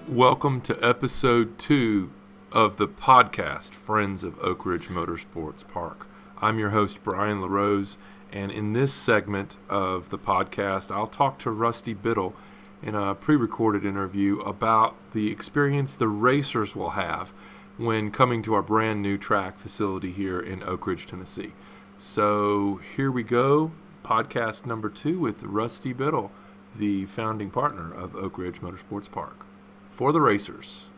Welcome to episode 2 of the podcast, Friends of Oak Ridge Motorsports Park. I'm your host, Brian LaRose, and in this segment of the podcast, I'll talk to Rusty Biddle in a pre-recorded interview about the experience the racers will have when coming to our brand new track facility here in Oak Ridge, Tennessee. So here we go, podcast number 2 with Rusty Biddle, the founding partner of Oak Ridge Motorsports Park. For the racers.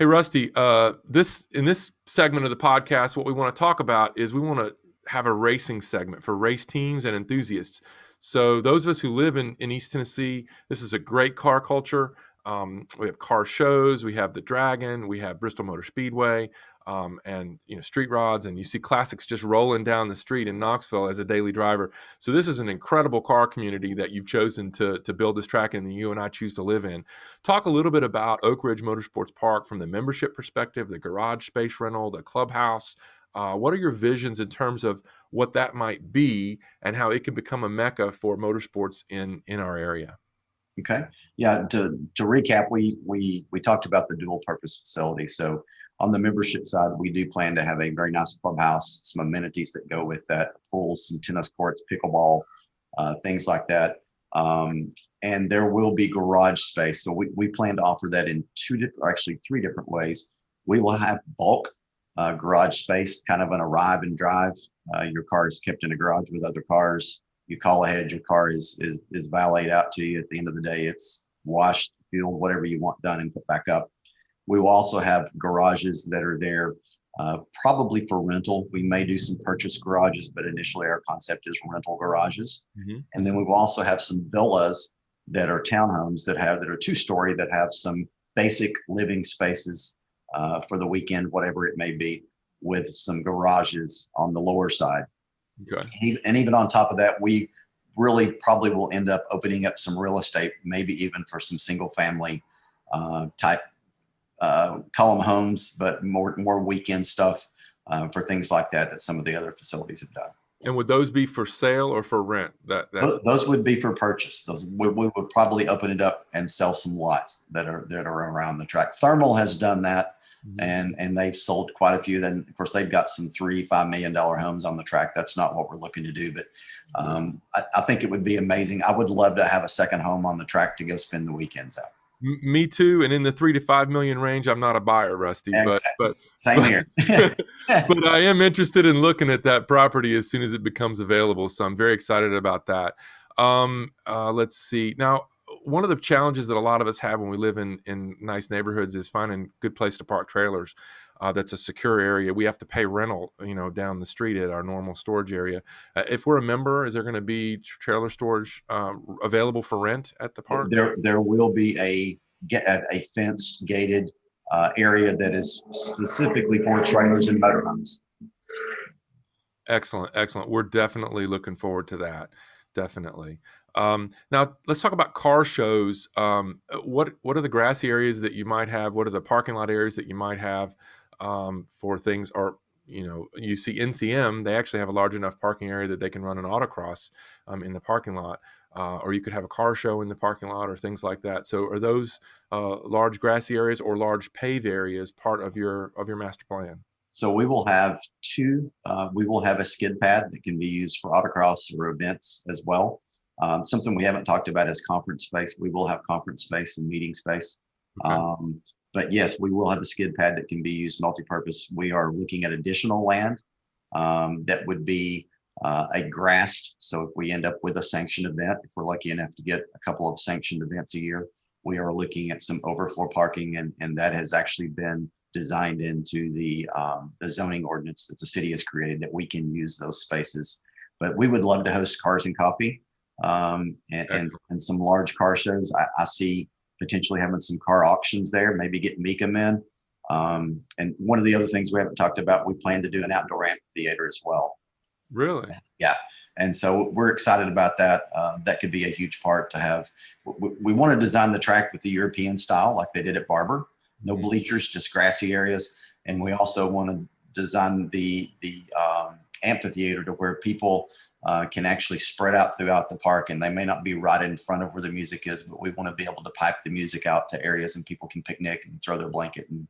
Hey, Rusty, in this segment of the podcast, what we want to talk about is we want to have a racing segment for race teams and enthusiasts. So those of us who live in East Tennessee, this is a great car culture. We have car shows, we have the Dragon, we have Bristol Motor Speedway, and street rods, and you see classics just rolling down the street in Knoxville as a daily driver. So this is an incredible car community that you've chosen to build this track in, and you and I choose to live in. Talk a little bit about Oak Ridge Motorsports Park from the membership perspective, the garage space rental, the clubhouse. What are your visions in terms of what that might be and how it can become a mecca for motorsports in our area? Okay. Yeah. To recap, we talked about the dual purpose facility. So on the membership side, we do plan to have a very nice clubhouse, some amenities that go with that, pools, some tennis courts, pickleball, things like that. And there will be garage space. So we plan to offer that in three different ways. We will have bulk garage space, kind of an arrive and drive. Your car is kept in a garage with other cars. You call ahead, your car is valeted out to you. At the end of the day, it's washed, fueled, whatever you want done, and put back up. We will also have garages that are there probably for rental. We may do some purchase garages, but initially our concept is rental garages. Mm-hmm. And then we will also have some villas that are townhomes that are 2-story, that have some basic living spaces for the weekend, whatever it may be, with some garages on the lower side. Okay. And even on top of that, we really probably will end up opening up some real estate, maybe even for some single family type column homes, but more weekend stuff for things like that some of the other facilities have done. And would those be for sale or for rent? Those would be for purchase. We would probably open it up and sell some lots that are around the track. Thermal has done that. Mm-hmm. And they've sold quite a few. Then, of course, they've got some $3-5 million homes on the track. That's not what we're looking to do, but I think it would be amazing. I would love to have a second home on the track to go spend the weekends out. Me too. And in the $3 to $5 million range, I'm not a buyer, Rusty. Exactly. But same here. But I am interested in looking at that property as soon as it becomes available. So I'm very excited about that. Let's see now. One of the challenges that a lot of us have when we live in nice neighborhoods is finding a good place to park trailers. That's a secure area. We have to pay rental, down the street at our normal storage area. If we're a member, is there going to be trailer storage available for rent at the park? There will be a fenced, gated area that is specifically for trailers and motorhomes. Excellent. We're definitely looking forward to that. Definitely. Now let's talk about car shows. What are the grassy areas that you might have? What are the parking lot areas that you might have for things? Or you see NCM, they actually have a large enough parking area that they can run an autocross in the parking lot, or you could have a car show in the parking lot or things like that. So are those large grassy areas or large paved areas part of your master plan? So we will have two. We will have a skid pad that can be used for autocross or events as well. Something we haven't talked about is conference space. We will have conference space and meeting space. Okay. But yes, we will have a skid pad that can be used multi-purpose. We are looking at additional land that would be a grassed. So if we end up with a sanctioned event, if we're lucky enough to get a couple of sanctioned events a year, we are looking at some overflow parking, and that has actually been designed into the zoning ordinance that the city has created, that we can use those spaces. But we would love to host Cars and Coffee and some large car shows. I see potentially having some car auctions there, maybe get Mecum in. And one of the other things we haven't talked about, we plan to do an outdoor amphitheater as well. Really? Yeah. And so we're excited about that. That could be a huge part to have. We want to design the track with the European style, like they did at Barber. No bleachers, just grassy areas. And we also want to design the amphitheater to where people can actually spread out throughout the park, and they may not be right in front of where the music is, but we want to be able to pipe the music out to areas and people can picnic and throw their blanket and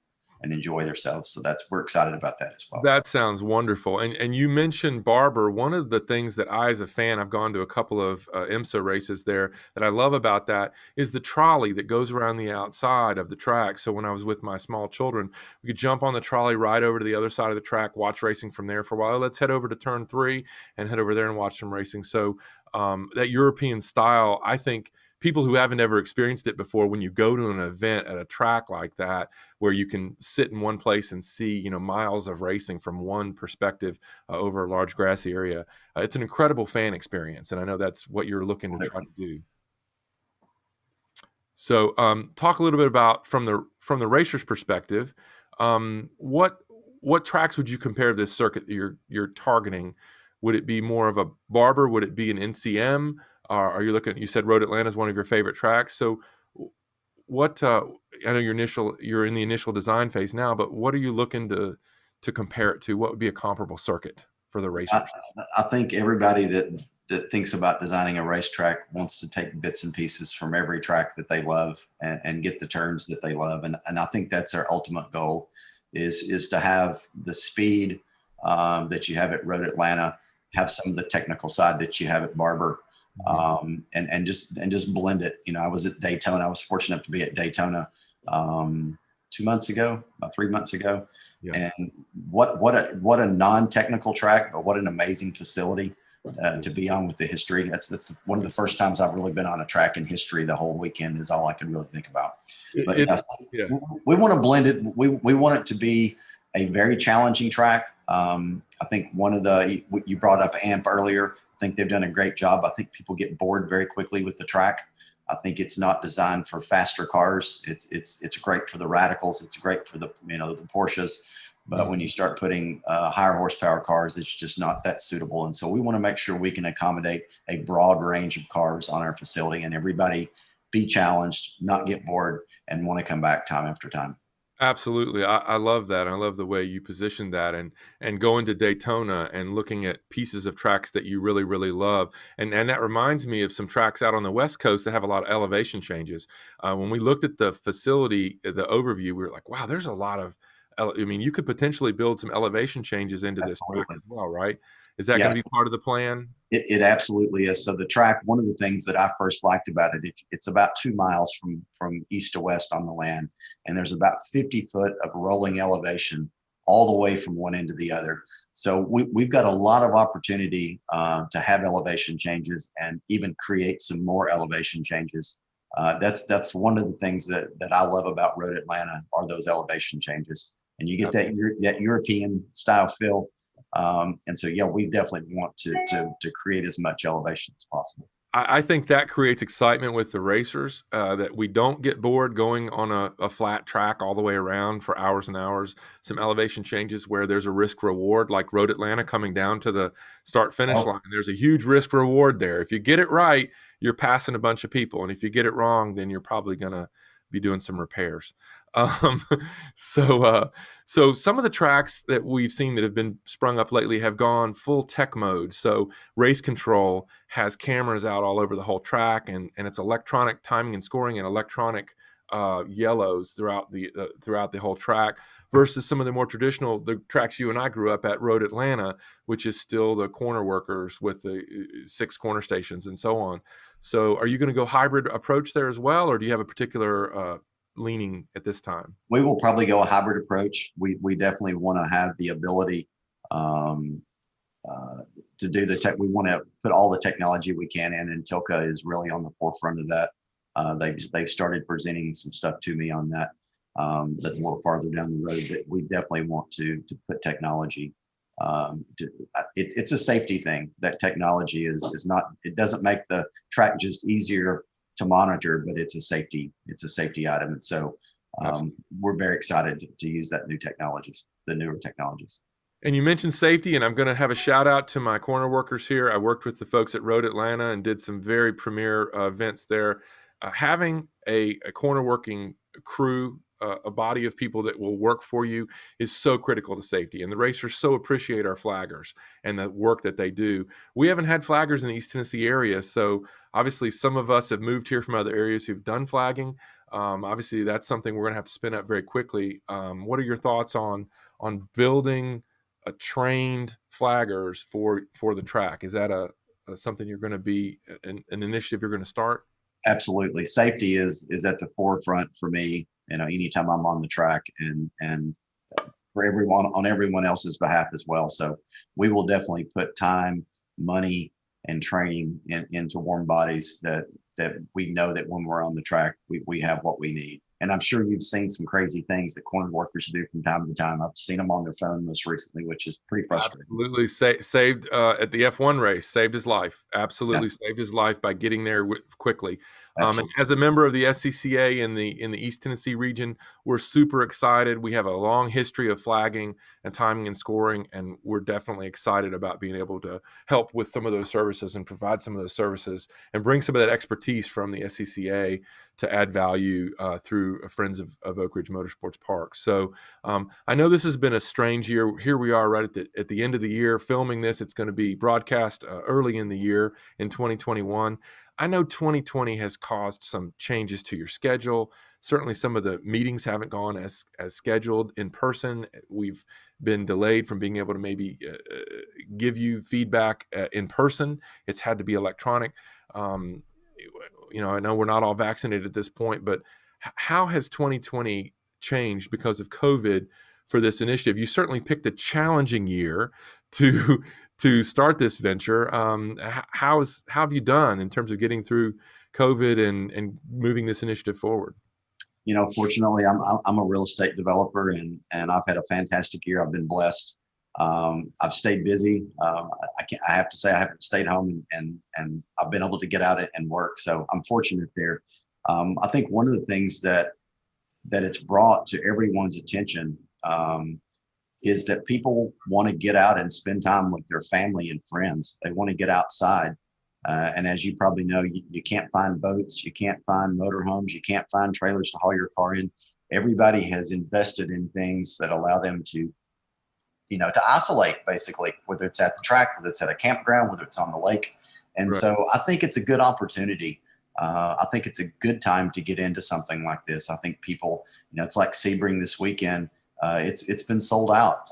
enjoy themselves. So we're excited about that as well. That sounds wonderful. And you mentioned Barber. One of the things that I, as a fan, I've gone to a couple of IMSA races there that I love about that is the trolley that goes around the outside of the track. So when I was with my small children, we could jump on the trolley right over to the other side of the track, watch racing from there for a while. Let's head over to turn 3 and head over there and watch some racing. So that European style, I think people who haven't ever experienced it before, when you go to an event at a track like that, where you can sit in one place and see, miles of racing from one perspective over a large grassy area, it's an incredible fan experience. And I know that's what you're looking to try to do. So talk a little bit about from the racer's perspective, what tracks would you compare this circuit that you're targeting? Would it be more of a Barber? Would it be an NCM? Are you looking? You said Road Atlanta is one of your favorite tracks. So, what? I know you're in the initial design phase now, but what are you looking to compare it to? What would be a comparable circuit for the racers? I think everybody that thinks about designing a racetrack wants to take bits and pieces from every track that they love and get the turns that they love, and I think that's their ultimate goal is to have the speed that you have at Road Atlanta, have some of the technical side that you have at Barber. And just blend it. I was at Daytona. I was fortunate enough to be at Daytona 2 months ago, about 3 months ago. Yeah. And what a non-technical track, but what an amazing facility to be on with the history. That's one of the first times I've really been on a track in history. The whole weekend is all I could really think about. But we want to blend it. We want it to be a very challenging track. I think you brought up AMP earlier. I think they've done a great job. I think people get bored very quickly with the track. I think it's not designed for faster cars. It's great for the radicals. It's great for the Porsches. But when you start putting higher horsepower cars, it's just not that suitable. And so we want to make sure we can accommodate a broad range of cars on our facility and everybody be challenged, not get bored, and want to come back time after time. Absolutely. I love that. I love the way you position that and going to Daytona and looking at pieces of tracks that you really, really love. And that reminds me of some tracks out on the West Coast that have a lot of elevation changes. When we looked at the facility, the overview, we were like, wow, there's a lot of, you could potentially build some elevation changes into this track as well, right? Is that going to be part of the plan? It absolutely is. So the track, one of the things that I first liked about it, it's about 2 miles from east to west on the land. And there's about 50 foot of rolling elevation all the way from one end to the other. So we've got a lot of opportunity to have elevation changes and even create some more elevation changes. That's one of the things that I love about Road Atlanta are those elevation changes. And you get that European style feel. And so, we definitely want to create as much elevation as possible. I think that creates excitement with the racers, that we don't get bored going on a flat track all the way around for hours and hours. Some elevation changes where there's a risk reward, like Road Atlanta coming down to the start finish line. There's a huge risk reward there. If you get it right, you're passing a bunch of people. And if you get it wrong, then you're probably going to be doing some repairs. So some of the tracks that we've seen that have been sprung up lately have gone full tech mode. So Race Control has cameras out all over the whole track, and it's electronic timing and scoring and electronic yellows throughout the whole track, versus some of the more traditional, the tracks you and I grew up at, Road Atlanta, which is still the corner workers with the 6 corner stations and so on. So are you going to go hybrid approach there as well, or do you have a particular leaning at this time? We will probably go a hybrid approach. We definitely want to have the ability to do the tech. We want to put all the technology we can in, and Tilka is really on the forefront of that. They've started presenting some stuff to me on that. That's a little farther down the road, but we definitely want to put technology. It's a safety thing. That technology is not. It doesn't make the track just easier to monitor, but it's a safety item. And so we're very excited to use that the newer technologies. And you mentioned safety, and I'm going to have a shout out to my corner workers here. I worked with the folks at Road Atlanta and did some very premier events there. Having a corner working crew a body of people that will work for you is so critical to safety. And the racers so appreciate our flaggers and the work that they do. We haven't had flaggers in the East Tennessee area, so obviously some of us have moved here from other areas who've done flagging. Obviously, that's something we're going to have to spin up very quickly. What are your thoughts on building a trained flaggers for the track? Is that a something you're going to be an initiative you're going to start? Absolutely. Safety is at the forefront for me, anytime I'm on the track, and for everyone else's behalf as well. So we will definitely put time, money, and training into warm bodies that we know that when we're on the track, we have what we need. And I'm sure you've seen some crazy things that corner workers do from time to time. I've seen them on their phone most recently, which is pretty frustrating. Absolutely saved at the F1 race, saved his life. Yeah, Absolutely saved his life by getting there quickly. And absolutely. as a member of the SCCA in the East Tennessee region, we're super excited. We have a long history of flagging and timing and scoring, and we're definitely excited about being able to help with some of those services and provide some of those services and bring some of that expertise from the SCCA to add value through Friends of Oak Ridge Motorsports Park. So I know this has been a strange year. Here we are right at the end of the year filming this. It's going to be broadcast early in the year in 2021. I know 2020 has caused some changes to your schedule. Certainly some of the meetings haven't gone as scheduled in person. We've been delayed from being able to maybe give you feedback in person. It's had to be electronic. Um, I know we're not all vaccinated at this point, but how has 2020 changed because of COVID for this initiative? You certainly picked a challenging year to start this venture. How have you done in terms of getting through COVID and moving this initiative forward? Fortunately, I'm a real estate developer, and I've had a fantastic year. I've been blessed. I've stayed busy. I have to say I haven't stayed home, and I've been able to get out and work. So I'm fortunate there. I think one of the things that it's brought to everyone's attention is that people want to get out and spend time with their family and friends. They want to get outside. And as you probably know, you can't find boats, you can't find motorhomes, you can't find trailers to haul your car in. Everybody has invested in things that allow them to isolate, basically, whether it's at the track, whether it's at a campground, whether it's on the lake. And Right. so I think it's a good opportunity. I think it's a good time to get into something like this. I think people, it's like Sebring this weekend. It's been sold out.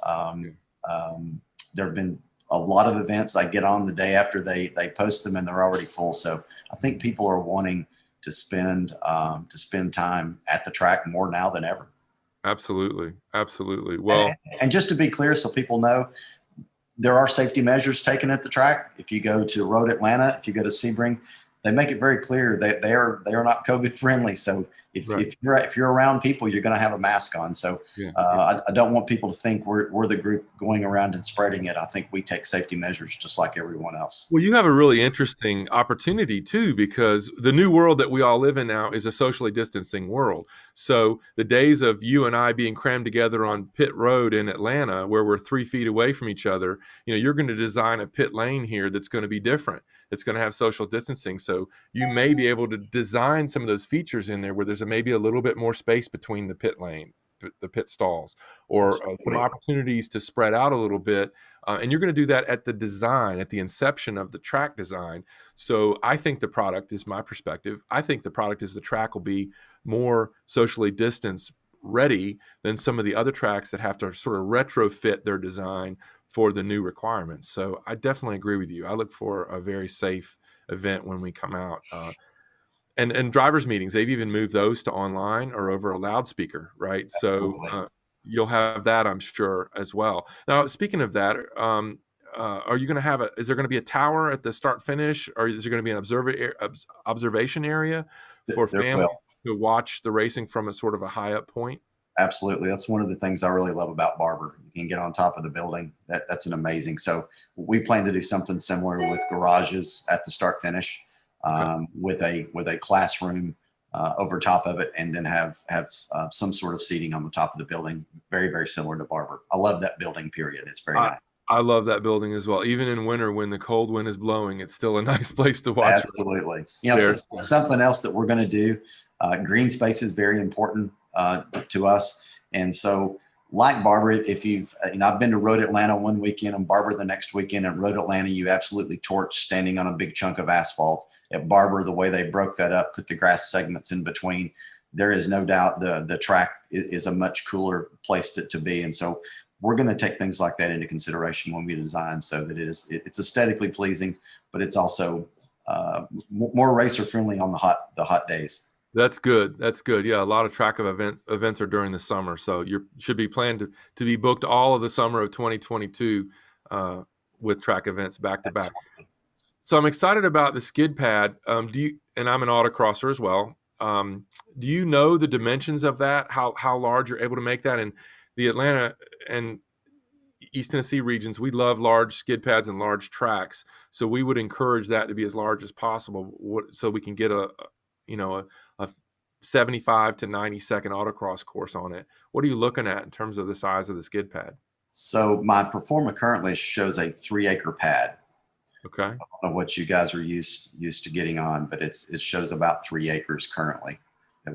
There have been a lot of events I get on the day after they post them, and they're already full. So I think people are wanting to spend time at the track more now than ever. Absolutely. Absolutely. Well, And just to be clear, so people know, there are safety measures taken at the track. If you go to Road Atlanta, if you go to Sebring, they make it very clear that they are not COVID friendly. So right. if you're around people, you're going to have a mask on. So Yeah. I don't want people to think we're the group going around and spreading it. I think we take safety measures just like everyone else. Well, you have a really interesting opportunity too, because the new world that we all live in now is a socially distancing world. So the days of you and I being crammed together on pit road in Atlanta, where we're 3 feet away from each other, you're going to design a pit lane here that's going to be different. It's going to have social distancing. So you may be able to design some of those features in there where there's maybe a little bit more space between the pit lane, the pit stalls, or some opportunities to spread out a little bit. And you're going to do that at the design, at the inception of the track design. So I think the product is my perspective. I think the product is the track will be more socially distanced ready than some of the other tracks that have to sort of retrofit their design for the new requirements. So I definitely agree with you. I look for a very safe event when we come out. And drivers meetings, they've even moved those to online or over a loudspeaker, right? So Absolutely. you'll have that, I'm sure, as well. Now, speaking of that, are you going to have is there going to be a tower at the start finish, or is there going to be an observation area for There families will. to watch the racing from a sort of a high up point? Absolutely. That's one of the things I really love about Barber. You can get on top of the building. That's an amazing. So we plan to do something similar with garages at the start finish, Okay. with a classroom over top of it, and then have some sort of seating on the top of the building, very, very similar to Barber. I love that building, period. It's very I, nice. I love that building as well. Even in winter, when the cold wind is blowing, it's still a nice place to watch Absolutely. there. Something else that we're going to do, green space is very important. to us. And so, like Barber, if you've, I've been to Road Atlanta one weekend and Barber the next weekend. At Road Atlanta, you absolutely torch standing on a big chunk of asphalt. At Barber, the way they broke that up, put the grass segments in between, there is no doubt the track is a much cooler place to be. And so we're going to take things like that into consideration when we design, so that it's aesthetically pleasing, but it's also more racer friendly on the hot days. That's good. That's good. Yeah, a lot of track of events are during the summer, so you should be planned to be booked all of the summer of 2022 with track events back to back. So I'm excited about the Skidpad. And I'm an autocrosser as well. Do you know the dimensions of that? How large you're able to make that? In the Atlanta and East Tennessee regions, we love large skid pads and large tracks. So we would encourage that to be as large as possible, so we can get a 75 to 90 second autocross course on it. What are you looking at in terms of the size of the skid pad? So my Performa currently shows a 3-acre pad. Okay. I don't know what you guys are used to getting on, but it shows about 3 acres currently.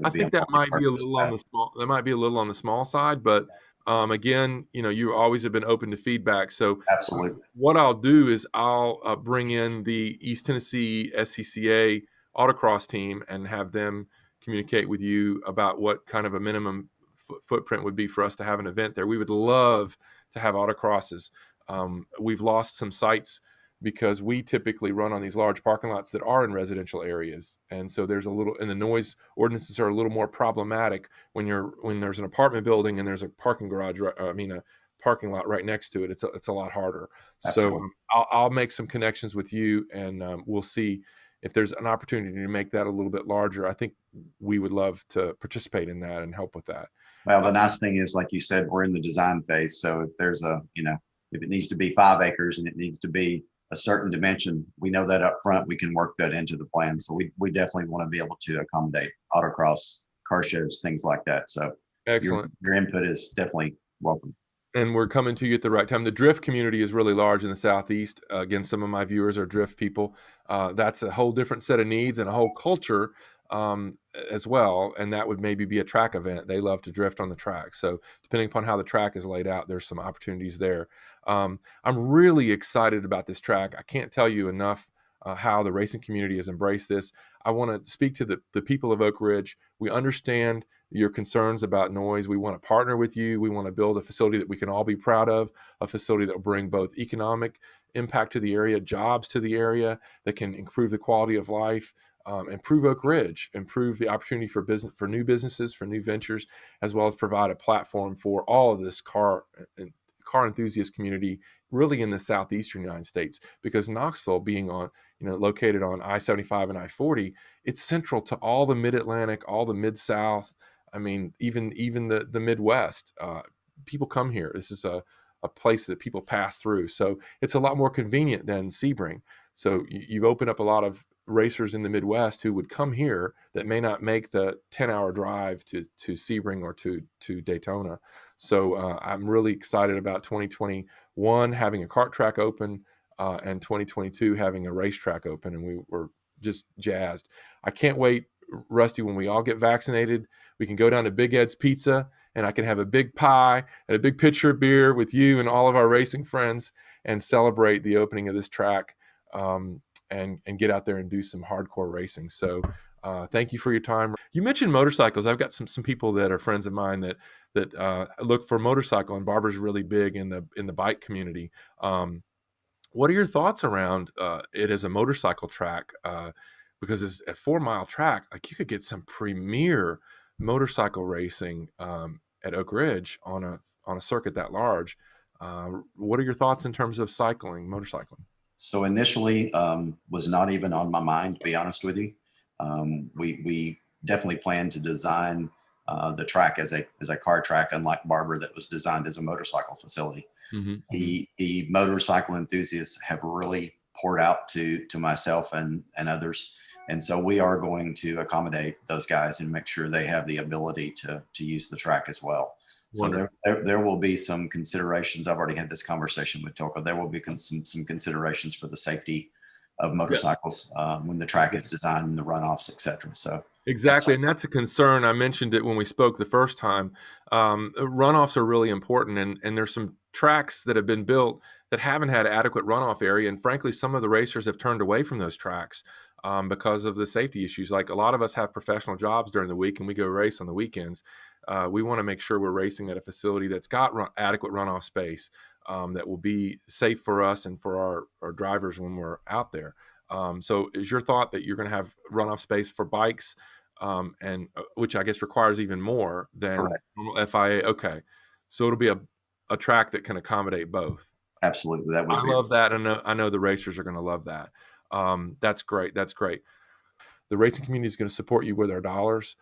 I think that might be a little on the small. That might be a little on the small side, but again, you always have been open to feedback. So absolutely, what I'll do is I'll bring in the East Tennessee SCCA autocross team and have them communicate with you about what kind of a minimum footprint would be for us to have an event there. We would love to have autocrosses. We've lost some sites because we typically run on these large parking lots that are in residential areas. And so and the noise ordinances are a little more problematic when there's an apartment building and there's a parking garage, a parking lot right next to it. It's a lot harder. Absolutely. So I'll make some connections with you, and we'll see if there's an opportunity to make that a little bit larger. I think we would love to participate in that and help with that. Well, the nice thing is, like you said, we're in the design phase. So if there's if it needs to be 5 acres and it needs to be a certain dimension, we know that up front, we can work that into the plan. So we definitely want to be able to accommodate autocross, car shows, things like that. So excellent. Your input is definitely welcome. And we're coming to you at the right time. The drift community is really large in the Southeast. Again, some of my viewers are drift people. That's a whole different set of needs and a whole culture as well. And that would maybe be a track event. They love to drift on the track. So depending upon how the track is laid out, there's some opportunities there. I'm really excited about this track. I can't tell you enough how the racing community has embraced this. I want to speak to the people of Oak Ridge. We understand your concerns about noise. We want to partner with you. We want to build a facility that we can all be proud of, a facility that will bring both economic impact to the area, jobs to the area, that can improve the quality of life, improve Oak Ridge, improve the opportunity for new businesses, for new ventures, as well as provide a platform for all of this car enthusiast community really in the southeastern United States, because Knoxville, being located on I-75 and I-40, it's central to all the mid-Atlantic, all the mid-South. I mean, even the Midwest. People come here. This is a place that people pass through. So it's a lot more convenient than Sebring. So you've opened up a lot of racers in the Midwest who would come here that may not make the 10-hour drive to Sebring or to Daytona. So I'm really excited about 2021 having a kart track open and 2022 having a racetrack open, and we were just jazzed. I can't wait, Rusty, when we all get vaccinated, we can go down to Big Ed's Pizza and I can have a big pie and a big pitcher of beer with you and all of our racing friends and celebrate the opening of this track and get out there and do some hardcore racing. So thank you for your time. You mentioned motorcycles. I've got some people that are friends of mine that look for motorcycle, and Barber's really big in the bike community. What are your thoughts around it as a motorcycle track? Because it's a 4-mile track, like you could get some premier motorcycle racing at Oak Ridge on a circuit that large. What are your thoughts in terms of motorcycling? So initially, was not even on my mind, to be honest with you. We definitely planned to design the track as a car track, unlike Barber, that was designed as a motorcycle facility. Mm-hmm. The motorcycle enthusiasts have really poured out to myself and others. And so we are going to accommodate those guys and make sure they have the ability to use the track as well. So there will be some considerations. I've already had this conversation with Toko. There will be some considerations for the safety of motorcycles when the track is designed and the runoffs, et cetera. So Exactly, and that's a concern. I mentioned it when we spoke the first time. Runoffs are really important, and there's some tracks that have been built that haven't had adequate runoff area, and frankly, some of the racers have turned away from those tracks because of the safety issues. Like a lot of us have professional jobs during the week, and we go race on the weekends. We want to make sure we're racing at a facility that's got adequate runoff space that will be safe for us and for our drivers when we're out there. So, is your thought that you're going to have runoff space for bikes? And which I guess requires even more than Correct. normal FIA. Okay, so it'll be a track that can accommodate both. Absolutely. That would I be love that, and I know the racers are going to love that. That's great. That's great. The racing community is going to support you with our dollars,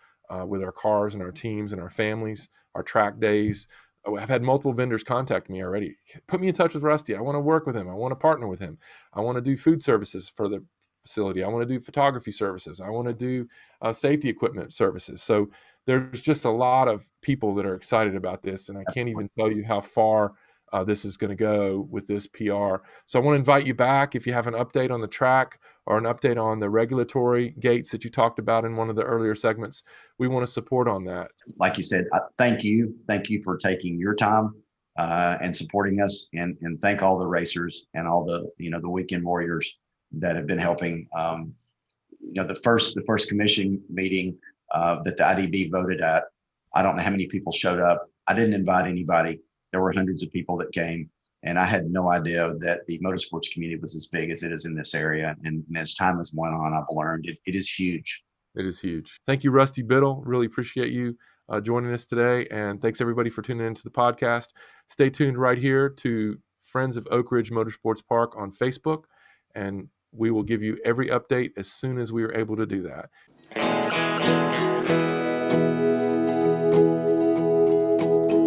with our cars and our teams and our families, our track days. Oh, I've had multiple vendors contact me already. Put me in touch with Rusty. I want to work with him. I want to partner with him. I want to do food services for the facility. I want to do photography services. I want to do safety equipment services. So there's just a lot of people that are excited about this, and I can't even tell you how far this is going to go with this PR. So I want to invite you back if you have an update on the track or an update on the regulatory gates that you talked about in one of the earlier segments. We want to support on that. like you said, thank you. Thank you for taking your time and supporting us, and thank all the racers and all the, the weekend warriors that have been helping. The first commission meeting that the IDB voted at, I don't know how many people showed up. I didn't invite anybody. There were hundreds of people that came, and I had no idea that the motorsports community was as big as it is in this area. And as time has went on, I've learned it is huge. It is huge. Thank you, Rusty Biddle. Really appreciate you joining us today. And thanks, everybody, for tuning into the podcast. Stay tuned right here to Friends of Oak Ridge Motorsports Park on Facebook, and we will give you every update as soon as we are able to do that.